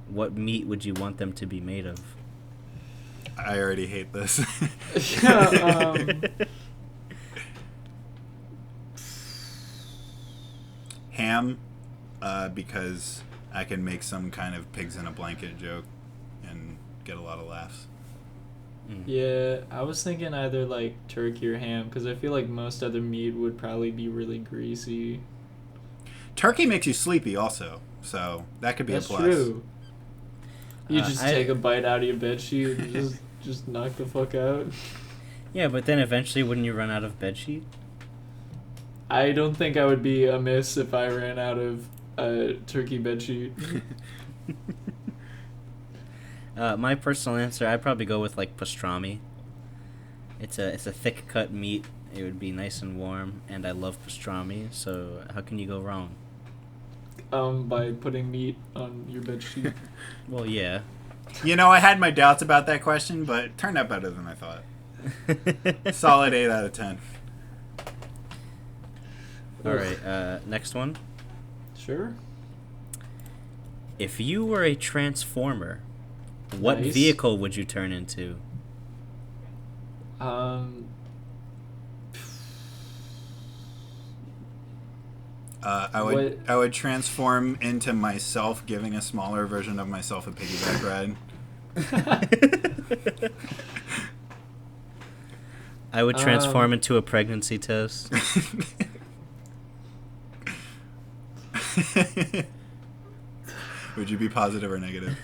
what meat would you want them to be made of? I already hate this. Ham, because I can make some kind of pigs in a blanket joke and get a lot of laughs. Yeah, I was thinking either like turkey or ham, because I feel like most other meat would probably be really greasy. Turkey makes you sleepy also, so that could be a plus. That's true. You just take a bite out of your bedsheet and just knock the fuck out. Yeah, but then eventually wouldn't you run out of bedsheet? I don't think I would be amiss if I ran out of a turkey bedsheet. My personal answer, I'd probably go with like pastrami. It's a thick cut meat. It would be nice and warm, and I love pastrami. So how can you go wrong? By putting meat on your bedsheet. Well, yeah. I had my doubts about that question, but it turned out better than I thought. Solid 8 out of 10. All right, next one. Sure. If you were a transformer, what Nice. vehicle would you turn into? I would transform into myself, giving a smaller version of myself a piggyback ride. I would transform into a pregnancy test. Would you be positive or negative?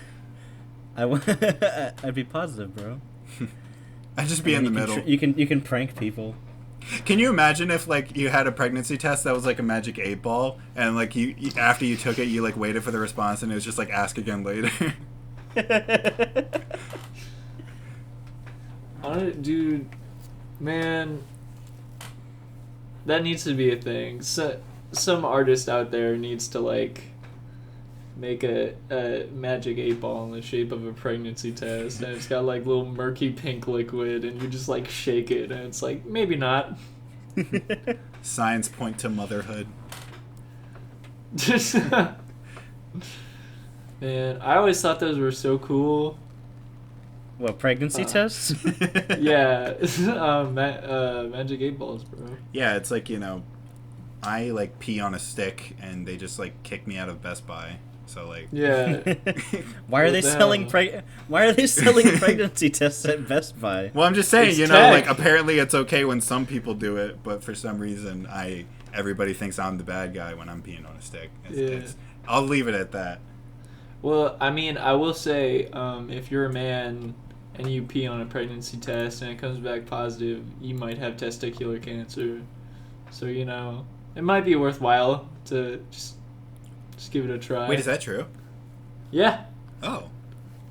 I'd be positive, bro. I'd just be in the middle. You can prank people. Can you imagine if you had a pregnancy test that was like a magic 8-ball, and you after you took it you waited for the response and it was just ask again later? Dude, man, that needs to be a thing. So, some artist out there needs to make a magic 8-ball in the shape of a pregnancy test, and it's got little murky pink liquid, and you just shake it, and it's maybe not. Signs point to motherhood. Man, I always thought those were so cool. What, pregnancy tests? Yeah, magic 8-balls, bro. Yeah, it's I pee on a stick and they just kick me out of Best Buy. So like, Yeah. Why are What they the selling hell? Why are they selling pregnancy tests at Best Buy? well, I'm just saying, It's you know, tech. like apparently it's okay when some people do it, but for some reason everybody thinks I'm the bad guy when I'm peeing on a stick. I'll leave it at that. Well, I mean, I will say, if you're a man and you pee on a pregnancy test and it comes back positive, you might have testicular cancer. So, you know, it might be worthwhile to just give it a try. Wait, is that true? Yeah. Oh,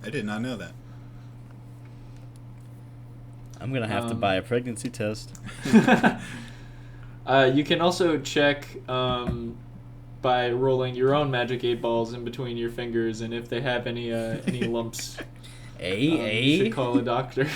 I did not know that. I'm gonna have to buy a pregnancy test. You can also check by rolling your own magic 8 balls in between your fingers, and if they have any lumps, you should call a doctor.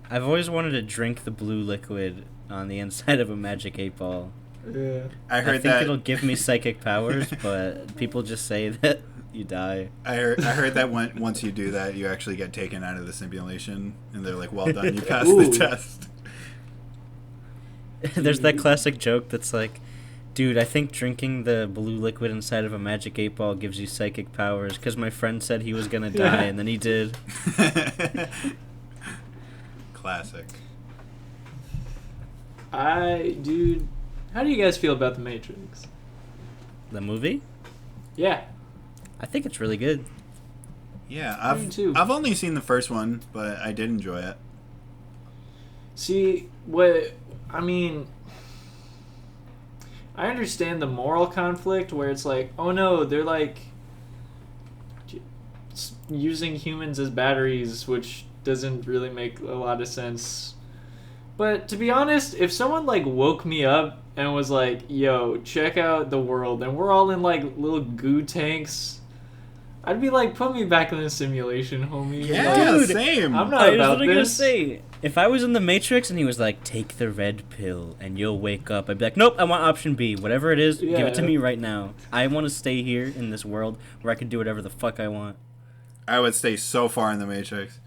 I've always wanted to drink the blue liquid on the inside of a magic 8 ball. Yeah. I think it'll give me psychic powers, but people just say that you die. I heard that once you do that, you actually get taken out of the simulation, and they're like, "Well done, you passed the test." There's that classic joke that's like, dude, I think drinking the blue liquid inside of a magic 8 ball gives you psychic powers because my friend said he was gonna die, and then he did. Classic. Dude, how do you guys feel about The Matrix? The movie? Yeah. I think it's really good. Yeah, Me too. I've only seen the first one, but I did enjoy it. See, I mean, I understand the moral conflict where it's like, oh no, they're like using humans as batteries, which doesn't really make a lot of sense. But to be honest, if someone like woke me up and was like, yo, check out the world, and we're all in like little goo tanks, I'd be like, put me back in the simulation, homie. Yeah, Dude, same. I'm not I was about literally gonna this. say, if I was in the Matrix and he was like, take the red pill and you'll wake up, I'd be like, nope, I want option B. Whatever it is, give it to Yeah. me right now. I want to stay here in this world where I can do whatever the fuck I want. I would stay so far in the Matrix.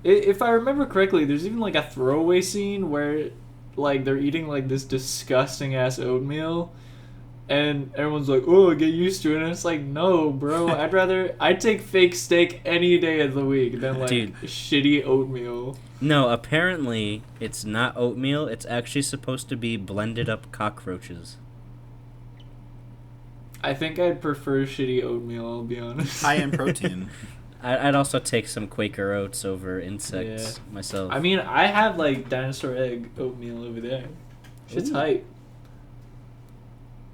If I remember correctly, there's even like a throwaway scene where like they're eating like this disgusting ass oatmeal, and everyone's like, "Oh, get used to it." And it's like, no, bro. I'd take fake steak any day of the week than like Dude. shitty oatmeal. No, apparently it's not oatmeal. It's actually supposed to be blended up cockroaches. I think I'd prefer shitty oatmeal. I'll be honest. High in protein. I'd also take some Quaker Oats over insects myself. I mean, I have like dinosaur egg oatmeal over there. Shit's Ooh. hype.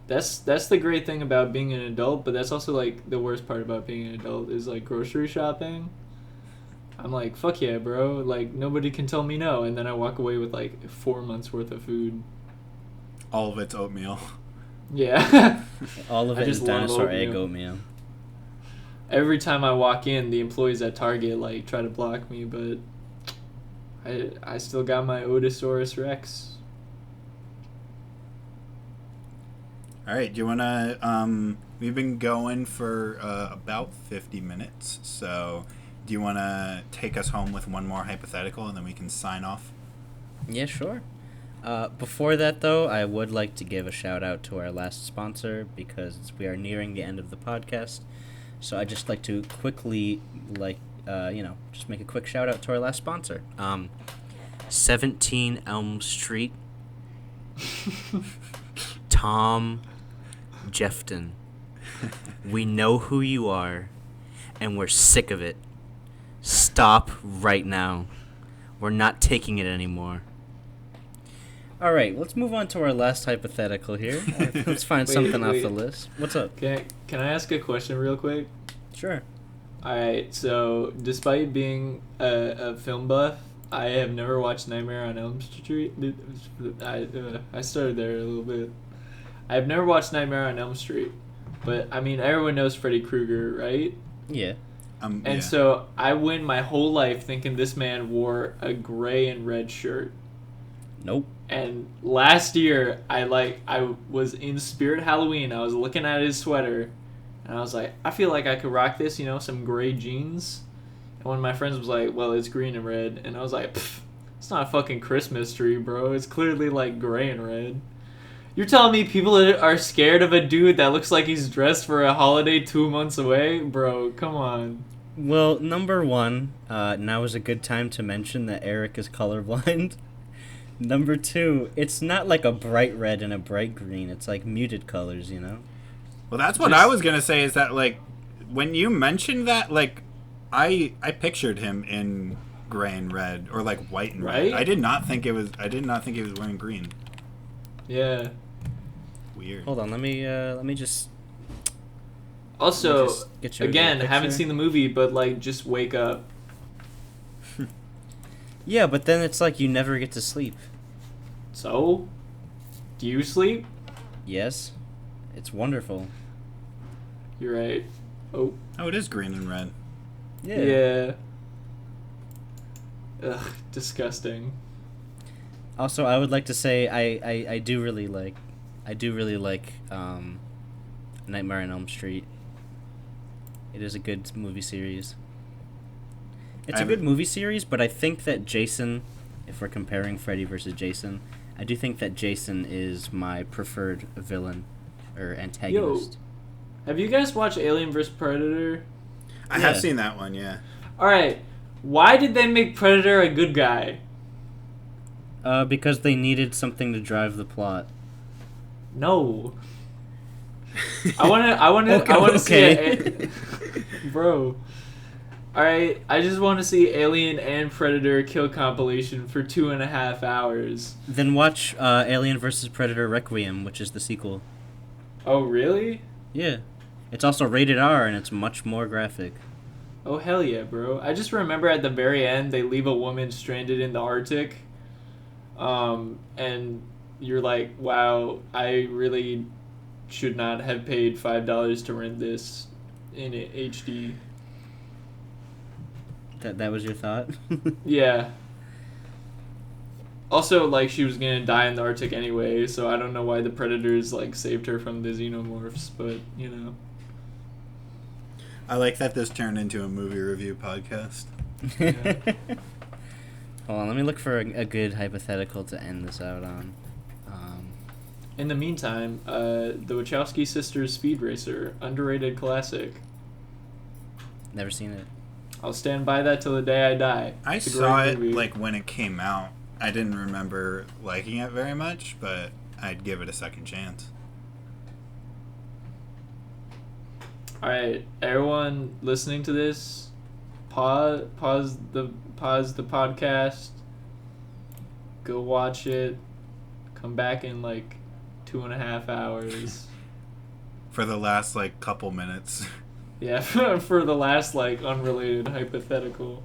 That's the great thing about being an adult, but that's also like the worst part about being an adult is like grocery shopping. I'm like, fuck yeah, bro. Like nobody can tell me no, and then I walk away with like 4 months worth of food. All of it's oatmeal. Yeah. All of I it is just love dinosaur egg oatmeal. oatmeal. Every time I walk in, the employees at Target like try to block me, but I still got my Otosaurus Rex. All right, do you want to, we've been going for about 50 minutes, so do you want to take us home with one more hypothetical and then we can sign off? Yeah, sure. Before that, though, I would like to give a shout out to our last sponsor because we are nearing the end of the podcast. So I'd just like to quickly, just make a quick shout out to our last sponsor. 17 Elm Street. Tom Jefton. We know who you are, and we're sick of it. Stop right now. We're not taking it anymore. All right, let's move on to our last hypothetical here. Let's find something off the list. What's up? Can I ask a question real quick? Sure. Alright, so despite being a film buff, I have never watched Nightmare on Elm Street. I started there a little bit. I have never watched Nightmare on Elm Street, but I mean everyone knows Freddy Krueger, right? Yeah. And so I went my whole life thinking this man wore a gray and red shirt. Nope. And last year, I was in Spirit Halloween. I was looking at his sweater, and I was like, I feel like I could rock this, some gray jeans. And one of my friends was like, well, it's green and red. And I was like, it's not a fucking Christmas tree, bro. It's clearly like gray and red. You're telling me people are scared of a dude that looks like he's dressed for a holiday 2 months away? Bro, come on. Well, number one, now is a good time to mention that Eric is colorblind. Number two, it's not like a bright red and a bright green. It's like muted colors, you know? Well, that's what I was going to say is that, like, when you mentioned that, like, I pictured him in gray and red, or, like, white and red. I did not think he was wearing green. Yeah. Weird. Hold on, let me just... Also, get you a again, picture. haven't seen the movie, but, like, just wake up. Yeah, but then it's like you never get to sleep. So? Do you sleep? Yes. It's wonderful. You're right. Oh, it is green and red. yeah. Ugh, disgusting. Also, I would like to say I do really like Nightmare on Elm Street. It is a good movie series. It's a good movie series, but I think that Jason, if we're comparing Freddy versus Jason, I do think that Jason is my preferred villain or antagonist. Yo, have you guys watched Alien vs. Predator? I have seen that one, yeah. Alright, why did they make Predator a good guy? Because they needed something to drive the plot. No. I want to see it. Bro. Alright, I just want to see Alien and Predator kill compilation for 2.5 hours. Then watch Alien vs. Predator Requiem, which is the sequel. Oh, really? Yeah. It's also rated R, and it's much more graphic. Oh, hell yeah, bro. I just remember at the very end, they leave a woman stranded in the Arctic. And you're like, wow, I really should not have paid $5 to rent this in HD. That was your thought? Yeah. Also, like, she was gonna die in the Arctic anyway, so I don't know why the Predators, like, saved her from the xenomorphs, but, you know. I like that this turned into a movie review podcast. Yeah. Hold on, let me look for a good hypothetical to end this out on. In the meantime, the Wachowski sisters Speed Racer, underrated classic. Never seen it. I'll stand by that till the day I die. I It's a saw great it, movie. like, when it came out. I didn't remember liking it very much, but I'd give it a second chance. Alright, everyone listening to this, pause the podcast, go watch it, come back in like 2.5 hours. For the last, like, couple minutes. Yeah, for the last like unrelated hypothetical.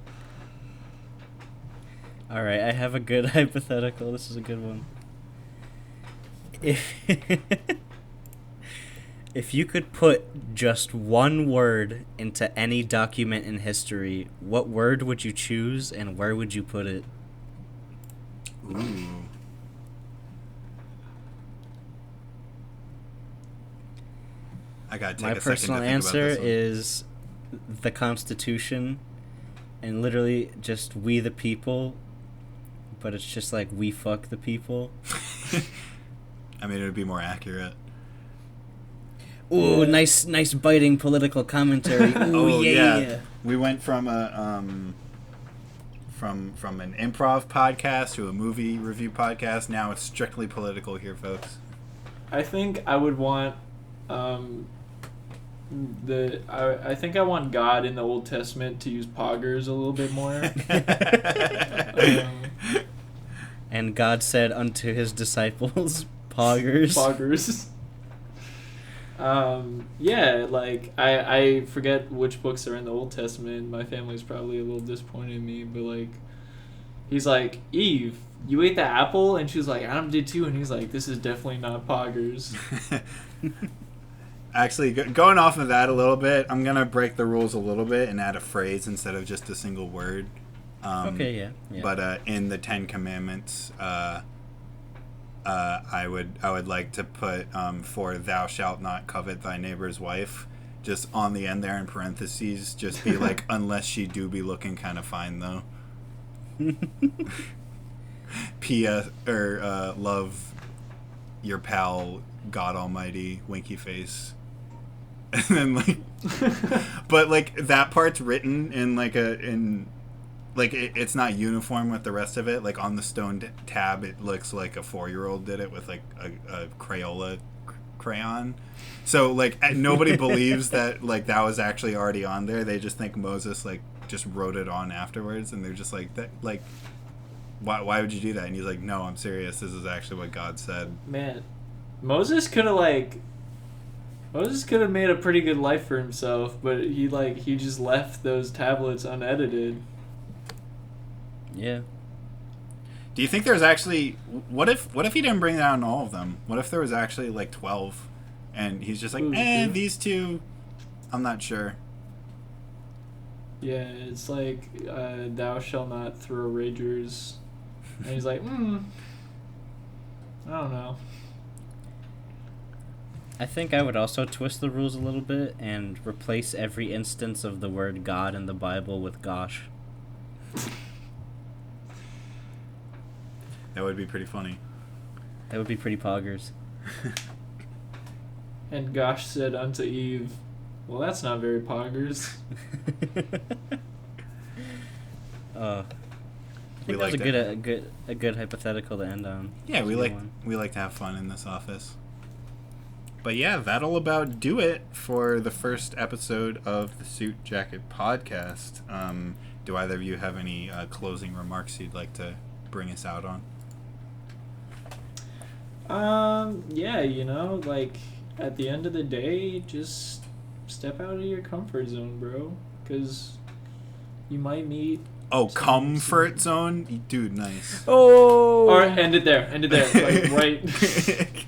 Alright, I have a good hypothetical. This is a good one. If you could put just one word into any document in history, what word would you choose and where would you put it? Ooh. I gotta take My a second personal to think answer about this one. is the Constitution, and literally just we the people, but it's just like we fuck the people. I mean, it would be more accurate. Ooh, nice biting political commentary. Ooh, Oh, yeah. yeah. We went from a from an improv podcast to a movie review podcast. Now it's strictly political here, folks. I think I would want I think I want God in the Old Testament to use poggers a little bit more. And God said unto his disciples, poggers. Poggers. Yeah, like I forget which books are in the Old Testament. My family's probably a little disappointed in me, but like he's like, Eve, you ate the apple, and she's like, Adam did too, and he's like, this is definitely not poggers. Actually, going off of that a little bit, I'm gonna break the rules a little bit and add a phrase instead of just a single word. Okay, yeah. But in the Ten Commandments, I would like to put for "Thou shalt not covet thy neighbor's wife," just on the end there in parentheses, just be like, unless she do be looking kind of fine though. P.S. or love your pal God Almighty winky face, and then like, but like that part's written in like it's not uniform with the rest of it. Like on the stone tab, it looks like a 4-year-old did it with like a Crayola crayon. So like nobody believes that like that was actually already on there. They just think Moses like just wrote it on afterwards, and they're just like that like. Why would you do that? And he's like, no, I'm serious. This is actually what God said. Man, Moses could have made a pretty good life for himself, but he just left those tablets unedited. Yeah. Do you think there's actually what if he didn't bring down all of them? What if there was actually like 12, and he's just like, these two, I'm not sure. Yeah, it's like thou shalt not throw ragers. And he's like, I don't know. I think I would also twist the rules a little bit and replace every instance of the word God in the Bible with gosh. That would be pretty funny. That would be pretty poggers. And gosh said unto Eve, well, that's not very poggers. I think that was a good hypothetical to end on. Yeah, we like to have fun in this office. But yeah, that'll about do it for the first episode of the Suit Jacket podcast. Do either of you have any closing remarks you'd like to bring us out on? Yeah, like at the end of the day, just step out of your comfort zone, bro, because you might meet. Oh, comfort zone, dude, nice. Oh, all right, end it there, like right.